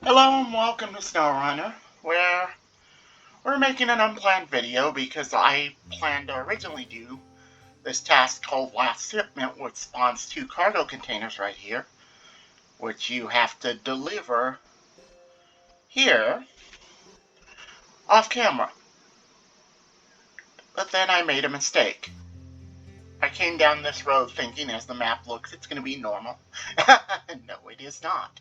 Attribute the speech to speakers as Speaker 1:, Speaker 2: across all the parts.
Speaker 1: Hello and welcome to SnowRunner, where we're making an unplanned video because I planned to originally do this task called Last Shipment, which spawns 2 cargo containers right here, which you have to deliver here off camera. But then I made a mistake. I came down this road thinking as the map looks it's going to be normal. No, it is not.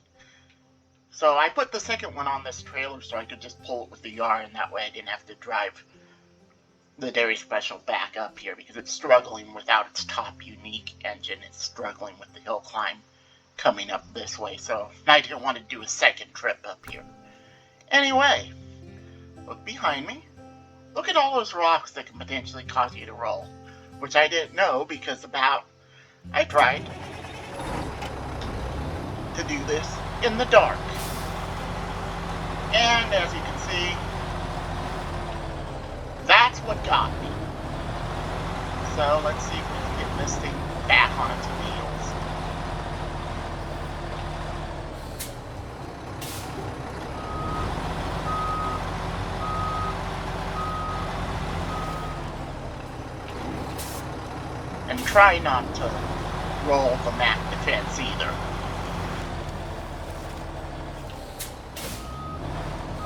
Speaker 1: So I put the second one on this trailer so I could just pull it with the yard, and that way I didn't have to drive the Dairy Special back up here because it's struggling without its top unique engine. It's struggling with the hill climb coming up this way, so I didn't want to do a second trip up here. Anyway, look behind me. Look at all those rocks that can potentially cause you to roll, which I didn't know because I tried to do this in the dark. And as you can see, that's what got me. So let's see if we can get this thing back on its wheels. And try not to roll the map defense either.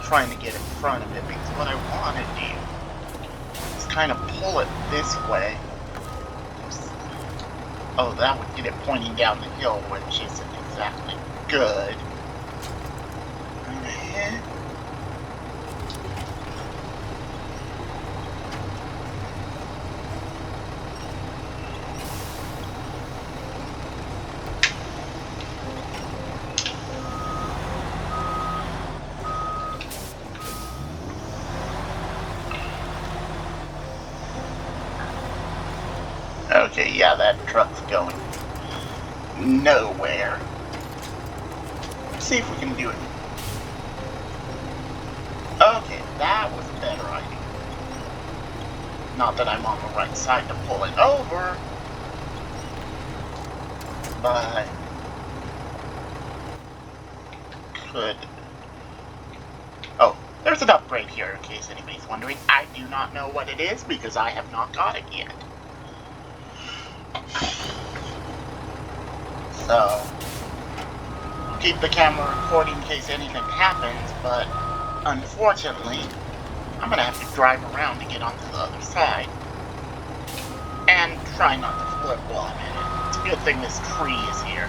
Speaker 1: Trying to get in front of it because what I want to do is kind of pull it this way. Oh, that would get it pointing down the hill, which isn't exactly good. Right ahead. Okay, yeah, that truck's going nowhere. Let's see if we can do it. Okay, that was a better idea. Not that I'm on the right side to pull it over, but could. Oh, there's an upgrade here in case anybody's wondering. I do not know what it is because I have not got it yet. So, I'll keep the camera recording in case anything happens, but unfortunately, I'm going to have to drive around to get onto the other side. And try not to flip while I'm in it. It's a good thing this tree is here.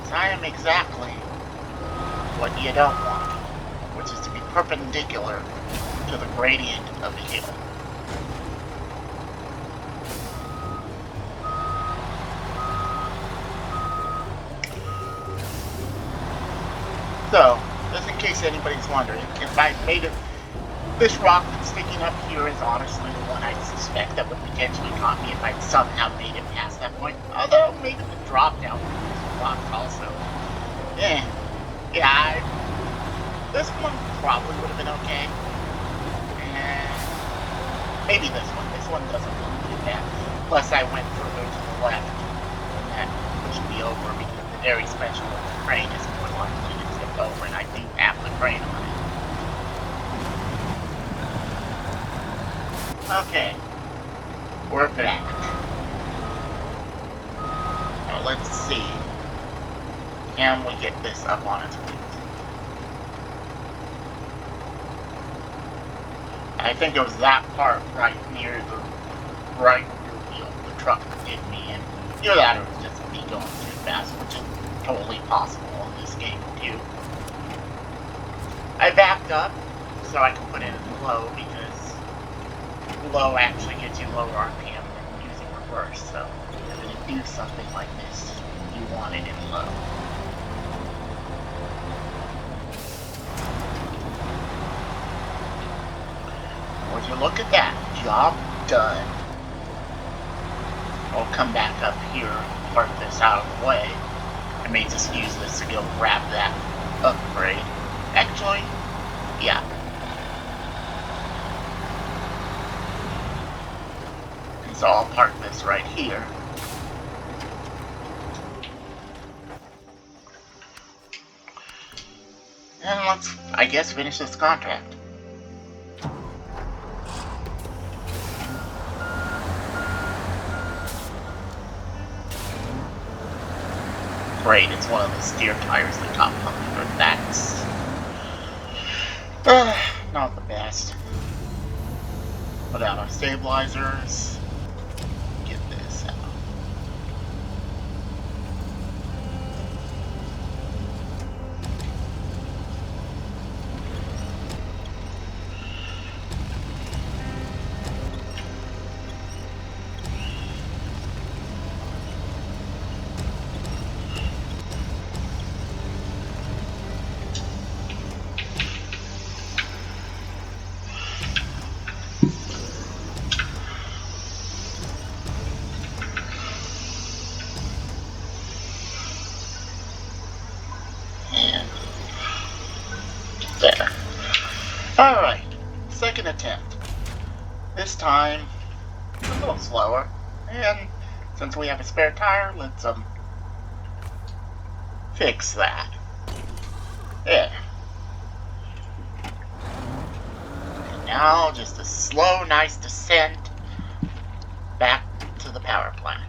Speaker 1: So I am exactly what you don't want, which is to be perpendicular to the gradient of the hill. So, just in case anybody's wondering, if I made it, this rock that's sticking up here is honestly the one I suspect that would potentially caught me if I somehow made it past that point. Although, maybe the drop down from this rock also. Yeah, this one probably would have been okay. And maybe this one. This one doesn't look too bad. Plus, I went further to the left, and that pushed me over because the Dairy Special with the crane is more likely to tip over, and I do have the crane on it. Okay, we're back. Now let's see. Can we get this up on its wheels? I think it was that part right near the right rear wheel the truck did me in. Either that or it was just me going too fast, which is totally possible in this game too. I backed up so I can put it in low because low actually gets you lower RPM than using reverse. So if you're going to do something like this, you want it in low. Would you look at that? Job done. I'll come back up here and park this out of the way. I may just use this to go grab that upgrade. Actually, yeah. So I'll park this right here. And let's, I guess, finish this contract. Great, it's one of the steer tires that got punctured. That's not the best. Put out our stabilizers. Get this out. And there. Alright, second attempt. This time, a little slower. And since we have a spare tire, let's fix that. There. And now just a slow, nice descent back to the power plant.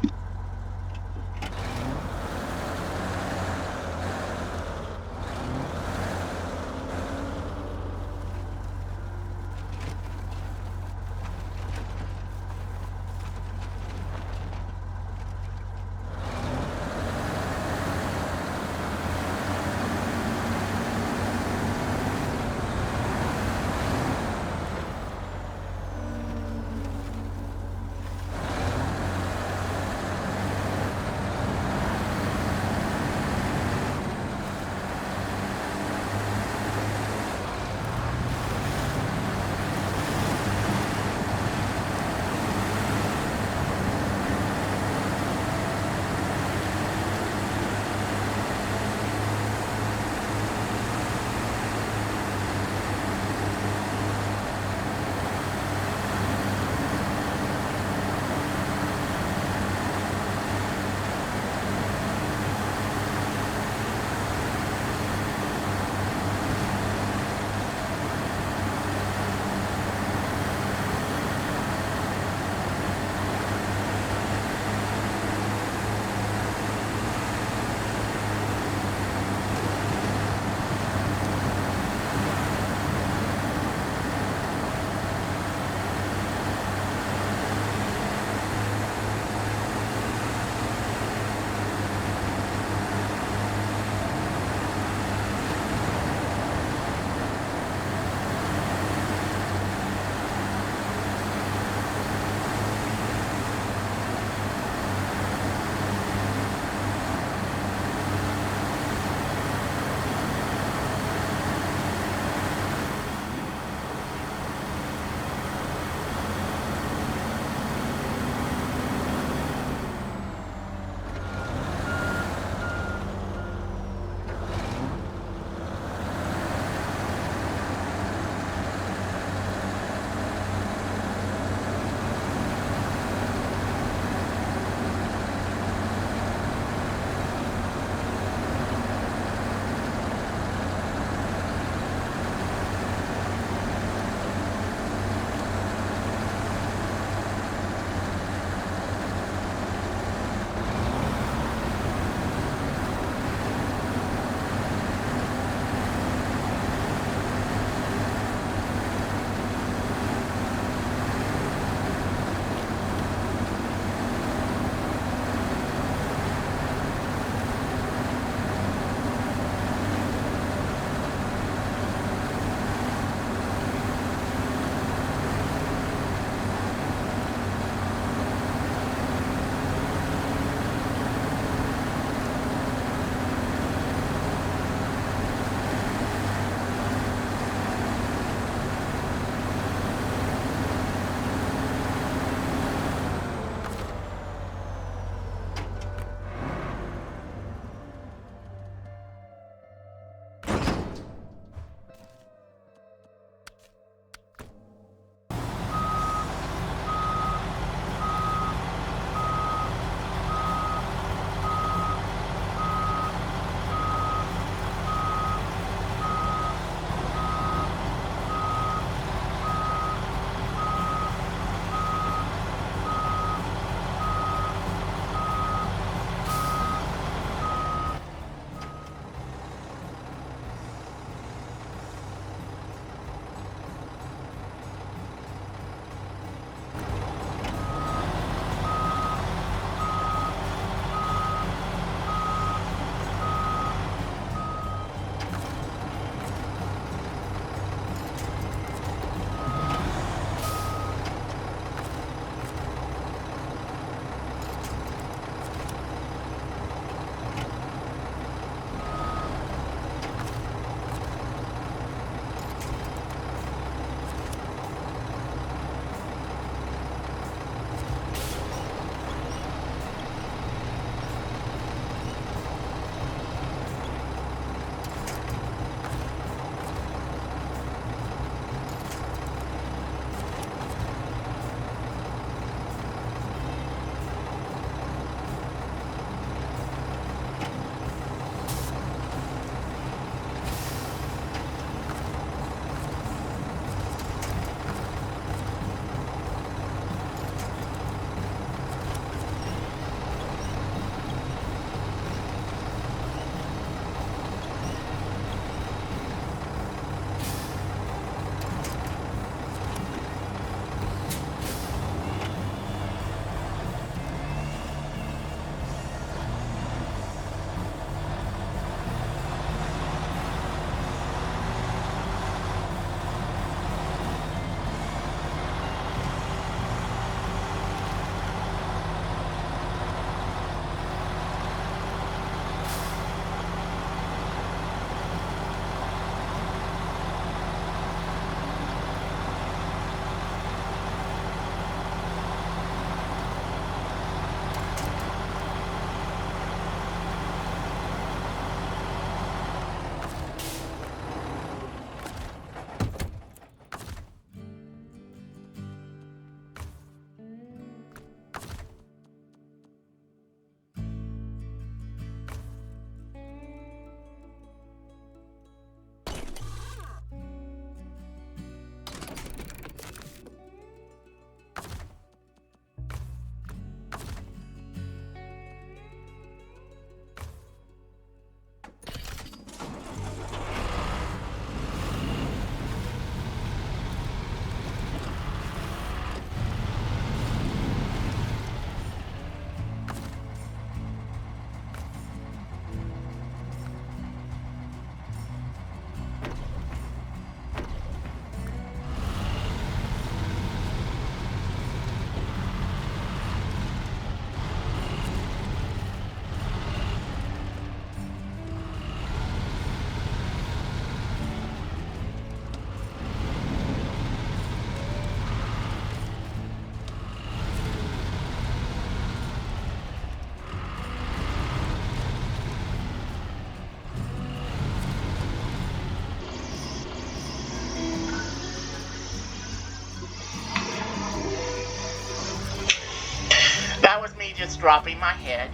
Speaker 1: dropping my head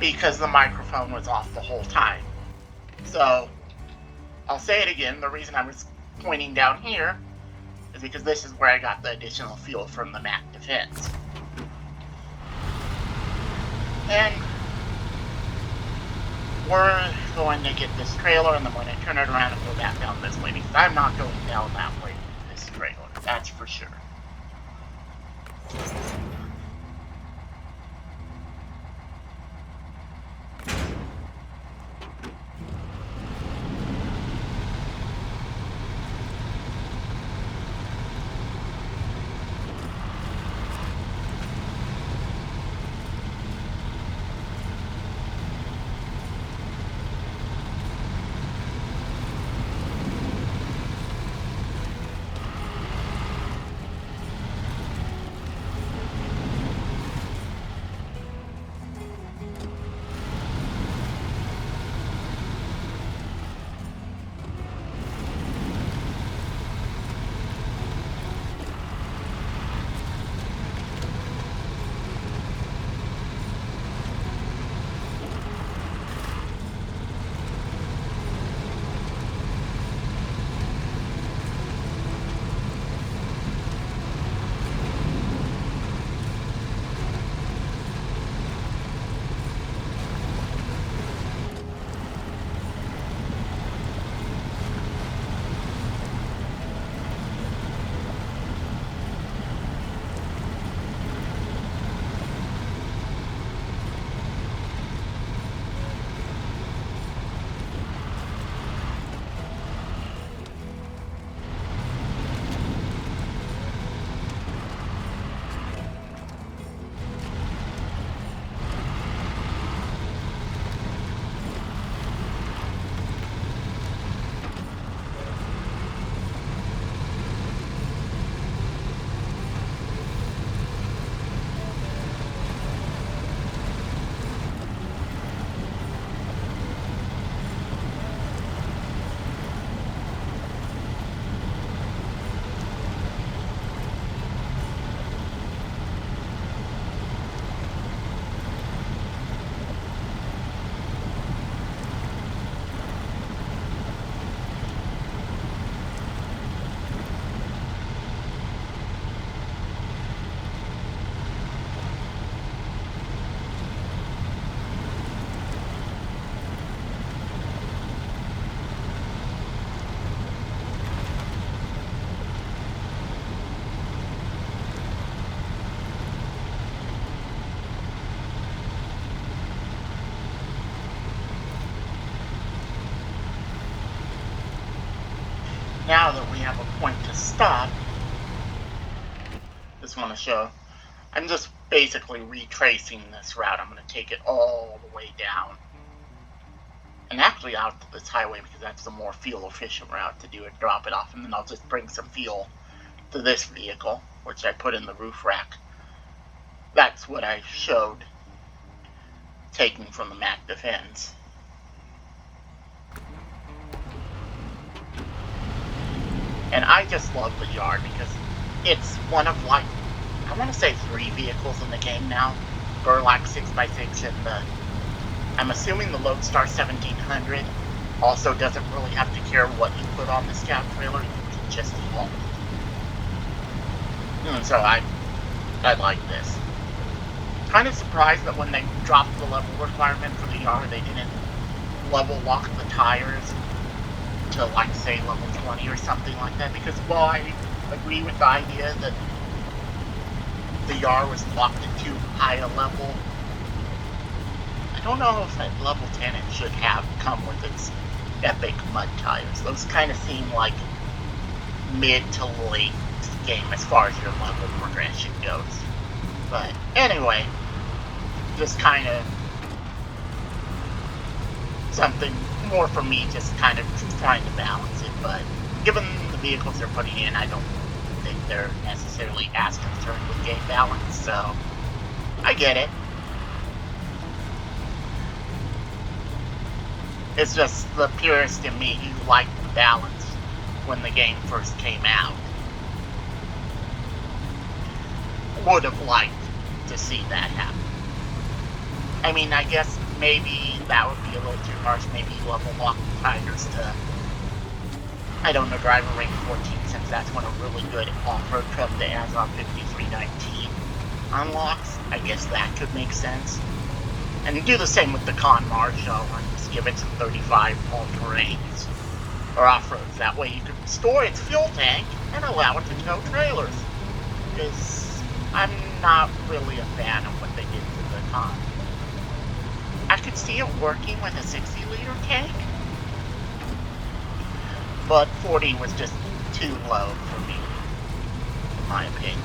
Speaker 1: because the microphone was off the whole time. So, I'll say it again, the reason I was pointing down here is because this is where I got the additional fuel from the MAC defense. And we're going to get this trailer, and then we're going to turn it around and go back down this way, because I'm not going down that way with this trailer, that's for sure. Now that we have a point to stop, just want to show, I'm just basically retracing this route. I'm going to take it all the way down. And actually out to this highway, because that's the more fuel efficient route to do it, drop it off, and then I'll just bring some fuel to this vehicle, which I put in the roof rack. That's what I showed taking from the MAC defense. And I just love the yard because it's one of, like, I want to say 3 vehicles in the game now. Burlak 6x6 and the, I'm assuming the Lodestar 1700 also doesn't really have to care what you put on the scout trailer. You can just haul it. And so I like this. Kind of surprised that when they dropped the level requirement for the yard, they didn't level lock the tires to, like, say, level 20 or something like that, because while I agree with the idea that the YAR was locked at too high a level, I don't know if at level 10 it should have come with its epic mud tires. Those kind of seem like mid to late game as far as your level progression goes. But anyway, just kind of something more for me, just kind of trying to balance it. But given the vehicles they're putting in, I don't think they're necessarily as concerned with game balance, so I get it. It's just the purist in me who liked the balance when the game first came out would have liked to see that happen. I mean, I guess maybe that would be a little too harsh. Maybe you level lock tigers to, I don't know, driver rank 14, since that's when a really good off-road truck that has on 5319 unlocks. I guess that could make sense. And do the same with the Con Marshall and just give it some 35 all-terrains or off-roads. That way you can store its fuel tank and allow it to tow trailers. Because I'm not really a fan of what they did to the Con. I could see it working with a 60-liter tank, but 40 was just too low for me, in my opinion.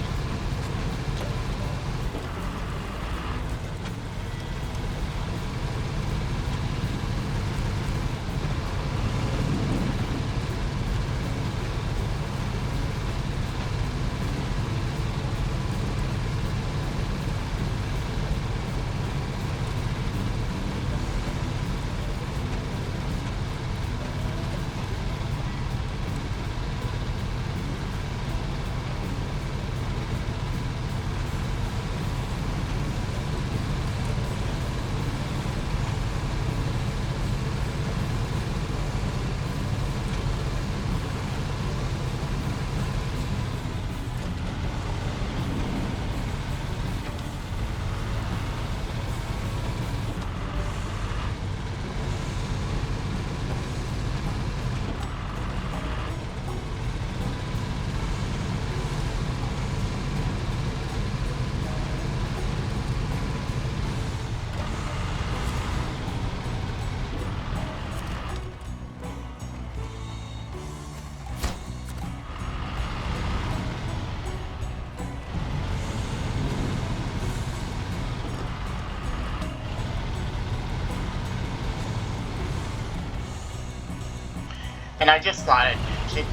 Speaker 1: And I just thought I'd mention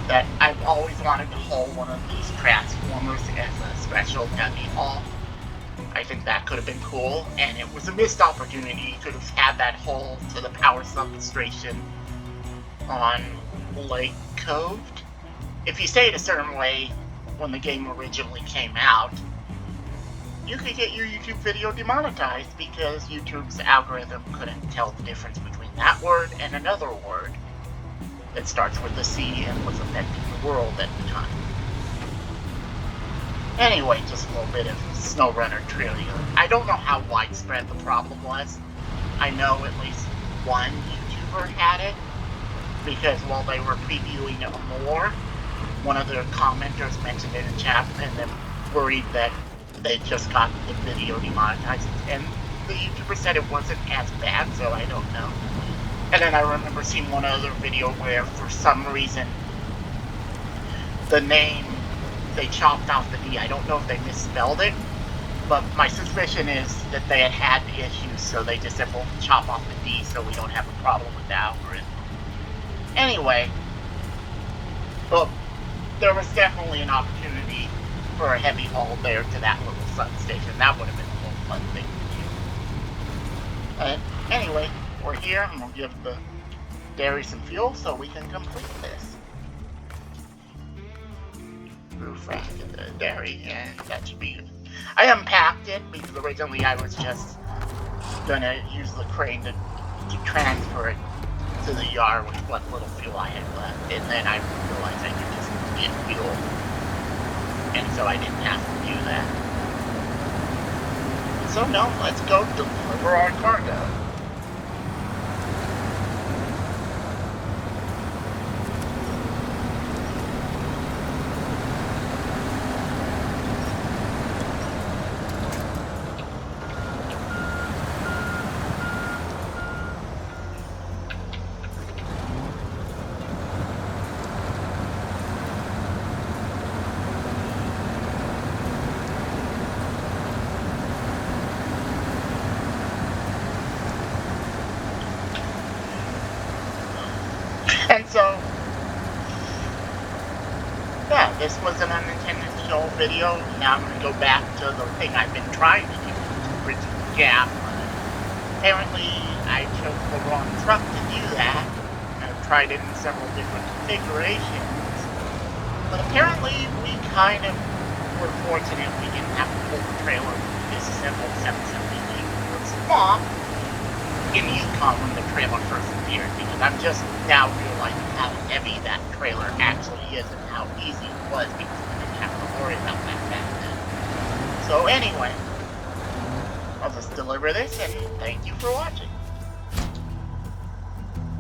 Speaker 1: that I've always wanted to haul one of these Transformers as a special heavy haul. I think that could have been cool, and it was a missed opportunity. You could have had that haul to the power substation on Lake Cove. If you stayed a certain way when the game originally came out, you could get your YouTube video demonetized because YouTube's algorithm couldn't tell the difference between that word and another word that starts with a C and was affecting the world at the time. Anyway, just a little bit of SnowRunner trivia. I don't know how widespread the problem was. I know at least one YouTuber had it, because while they were previewing it more, one of their commenters mentioned it in chat and then worried that they just got the video demonetized. And the YouTuber said it wasn't as bad, so I don't know. And then I remember seeing one other video where, for some reason, the name, they chopped off the D. I don't know if they misspelled it, but my suspicion is that they had issues, so they just said, well, chop off the D so we don't have a problem with the algorithm. Anyway, well, there was definitely an opportunity for a heavy haul there to that little substation. That would have been a little fun thing to do. Anyway, we're here, and we'll give the dairy some fuel so we can complete this. Roof rack of the dairy, and that should be good. I unpacked it because originally I was just gonna use the crane to transfer it to the yard with what little fuel I had left, and then I realized I could just get fuel, and so I didn't have to do that. So no, let's go deliver our cargo. And so, yeah, this was an unintentional video. Now I'm going to go back to the thing I've been trying to do, to bridge the gap. Apparently, I chose the wrong truck to do that. I've tried it in several different configurations. But apparently, we kind of we're fortunate we didn't have to pull the trailer this simple 778 from swamp in Yukon when the trailer first appeared, because I'm just now realizing how heavy that trailer actually is and how easy it was because we didn't have to worry about that back then. So anyway, I'll just deliver this and thank you for watching.